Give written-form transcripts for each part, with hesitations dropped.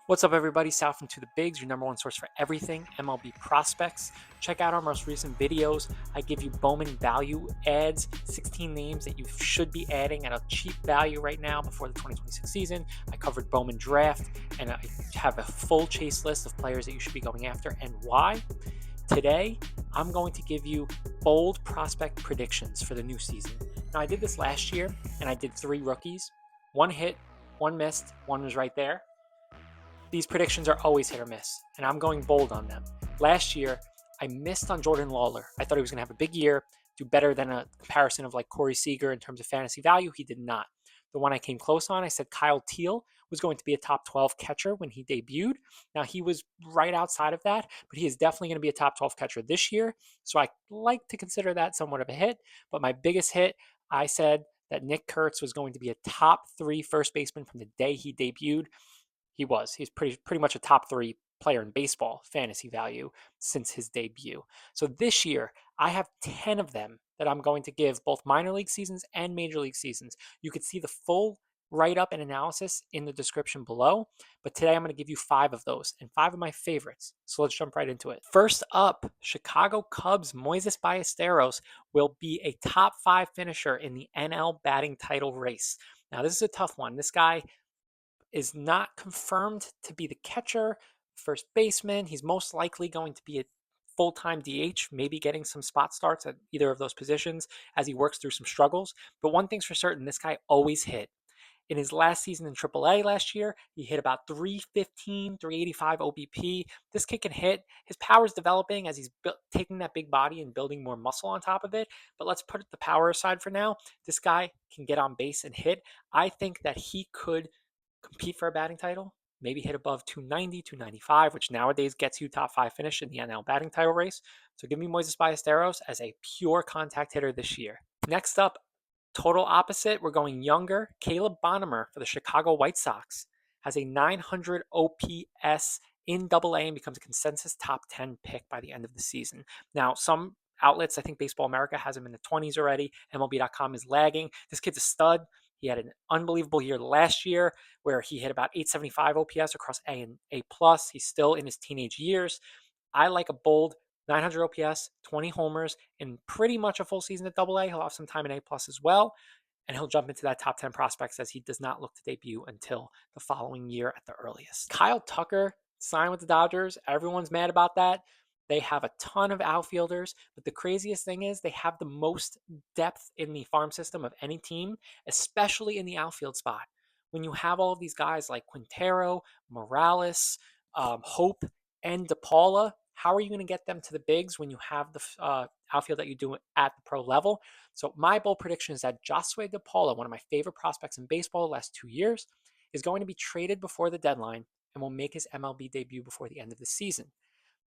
What's up, everybody? South into the Bigs, your number one source for everything MLB prospects. Check out our most recent videos. I give you Bowman value ads, 16 names that you should be adding at a cheap value right now before the 2026 season. I covered Bowman draft, and I have a full chase list of players that you should be going after and why. Today, I'm going to give you bold prospect predictions for the new season. Now, I did this last year, and I did 3 rookies. One hit, one missed, one was right there. These predictions are always hit or miss, and I'm going bold on them. Last year, I missed on Jordan Lawler. I thought he was going to have a big year, do better than a comparison of like Corey Seager in terms of fantasy value. He did not. The one I came close on, I said Kyle Teal was going to be a top 12 catcher when he debuted. Now, he was right outside of that, but he is definitely going to be a top 12 catcher this year. So I like to consider that somewhat of a hit. But my biggest hit, I said that Nick Kurtz was going to be a top 3 first baseman from the day he debuted. He was. He's pretty much a top 3 player in baseball fantasy value since his debut. So this year, I have 10 of them that I'm going to give both minor league seasons and major league seasons. You could see the full write up and analysis in the description below, but today I'm going to give you 5 of those and 5 of my favorites. So let's jump right into it. First up, Chicago Cubs Moises Ballesteros will be a top 5 finisher in the NL batting title race. Now, this is a tough one. This guy is not confirmed to be the catcher, first baseman. He's most likely going to be a full-time DH, maybe getting some spot starts at either of those positions as he works through some struggles. But one thing's for certain, this guy always hit. In his last season in AAA last year, he hit about 315, 385 OBP. This kid can hit. His power is developing as he's taking that big body and building more muscle on top of it. But let's put the power aside for now. This guy can get on base and hit. I think that he could compete for a batting title, maybe hit above 290, 295, which nowadays gets you top 5 finish in the NL batting title race. So give me Moises Ballesteros as a pure contact hitter this year. Next up, total opposite, we're going younger. Caleb Bonemer for the Chicago White Sox has a 900 OPS in AA and becomes a consensus top 10 pick by the end of the season. Now, some outlets, I think Baseball America has him in the 20s already. MLB.com is lagging. This kid's a stud. He had an unbelievable year last year where he hit about 875 OPS across A and A+. He's still in his teenage years. I like a bold 900 OPS, 20 homers, and pretty much a full season at AA. He'll have some time in A+ as well, and he'll jump into that top 10 prospects as he does not look to debut until the following year at the earliest. Kyle Tucker signed with the Dodgers. Everyone's mad about that. They have a ton of outfielders, but the craziest thing is they have the most depth in the farm system of any team, especially in the outfield spot. When you have all of these guys like Quintero, Morales, Hope, and De Paula, how are you going to get them to the bigs when you have the outfield that you do at the pro level? So my bold prediction is that Josue De Paula, one of my favorite prospects in baseball the last 2 years, is going to be traded before the deadline and will make his MLB debut before the end of the season.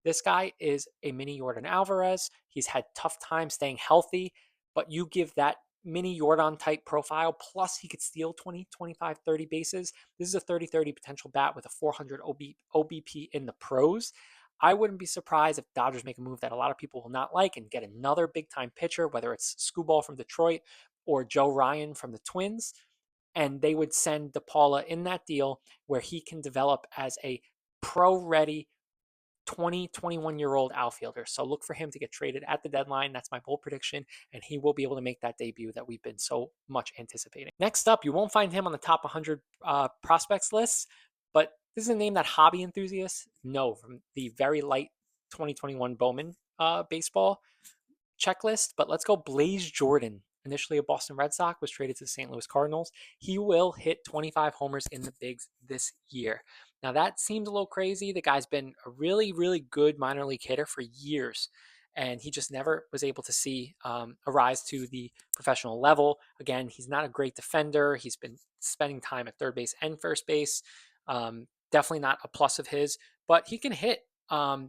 This guy is a mini Jordan Alvarez. He's had tough time staying healthy, but you give that mini Jordan type profile, plus he could steal 20, 25, 30 bases. This is a 30-30 potential bat with a 400 OBP in the pros. I wouldn't be surprised if Dodgers make a move that a lot of people will not like and get another big time pitcher, whether it's Scuball from Detroit or Joe Ryan from the Twins. And they would send De Paula in that deal where he can develop as a pro ready 20, 21-year-old outfielder. So look for him to get traded at the deadline. That's my bold prediction, and he will be able to make that debut that we've been so much anticipating. Next up, you won't find him on the top 100 prospects list, but this is a name that hobby enthusiasts know from the very light 2021 Bowman baseball checklist. But let's go Blaze Jordan. Initially a Boston Red Sox, was traded to the St. Louis Cardinals. He will hit 25 homers in the bigs this year. Now that seems a little crazy. The guy's been a really, really good minor league hitter for years, and he just never was able to see a rise to the professional level. Again, he's not a great defender. He's been spending time at third base and first base. Definitely not a plus of his, but he can hit.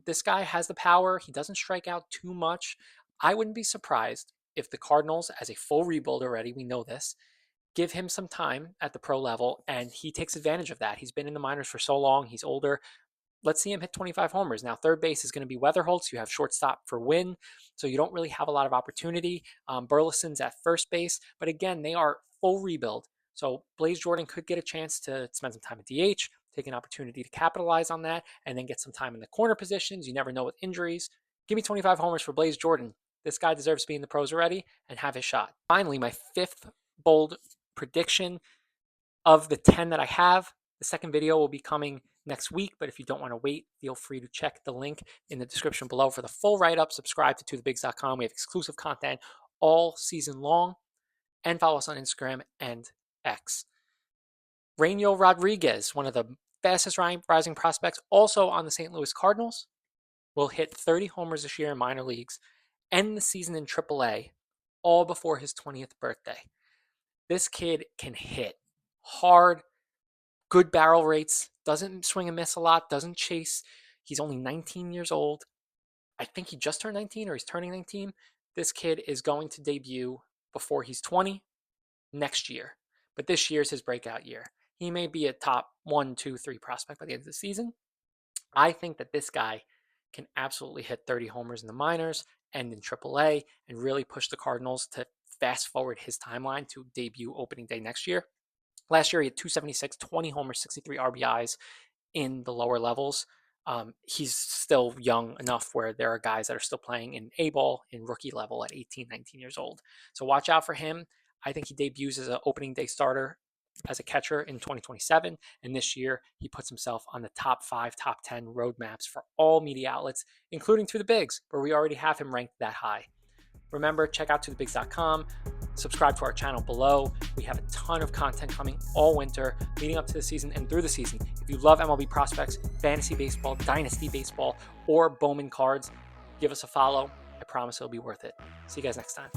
This guy has the power. He doesn't strike out too much. I wouldn't be surprised if the Cardinals, as a full rebuild already, we know this, give him some time at the pro level, and he takes advantage of that. He's been in the minors for so long. He's older. Let's see him hit 25 homers. Now, third base is going to be Weatherholtz. You have shortstop for Wynn, so you don't really have a lot of opportunity. Burleson's at first base, but again, they are full rebuild. So Blaze Jordan could get a chance to spend some time at DH. take an opportunity to capitalize on that, and then get some time in the corner positions. You never know with injuries. Give me 25 homers for Blaze Jordan. This guy deserves to be in the pros already and have his shot. Finally, my fifth bold prediction of the 10 that I have. The second video will be coming next week, but if you don't want to wait, feel free to check the link in the description below for the full write-up. Subscribe to tothebigs.com. We have exclusive content all season long, and follow us on Instagram and X. Rainiel Rodriguez, one of the fastest rising prospects, also on the St. Louis Cardinals, will hit 30 homers this year in minor leagues, end the season in AAA, all before his 20th birthday. This kid can hit hard, good barrel rates, doesn't swing and miss a lot, doesn't chase. He's only 19 years old. I think he just turned 19 or he's turning 19. This kid is going to debut before he's 20 next year. But this year's his breakout year. He may be a top 1, 2, 3 prospect by the end of the season. I think that this guy can absolutely hit 30 homers in the minors and in AAA and really push the Cardinals to fast forward his timeline to debut opening day next year. Last year, he had 276, 20 homers, 63 RBIs in the lower levels. He's still young enough where there are guys that are still playing in A-ball in rookie level at 18, 19 years old. So watch out for him. I think he debuts as an opening day starter as a catcher in 2027. And this year, he puts himself on the top 5, top 10 roadmaps for all media outlets, including To The Bigs, where we already have him ranked that high. Remember, check out tothebigs.com. Subscribe to our channel below. We have a ton of content coming all winter, leading up to the season and through the season. If you love MLB prospects, fantasy baseball, dynasty baseball, or Bowman cards, give us a follow. I promise it'll be worth it. See you guys next time.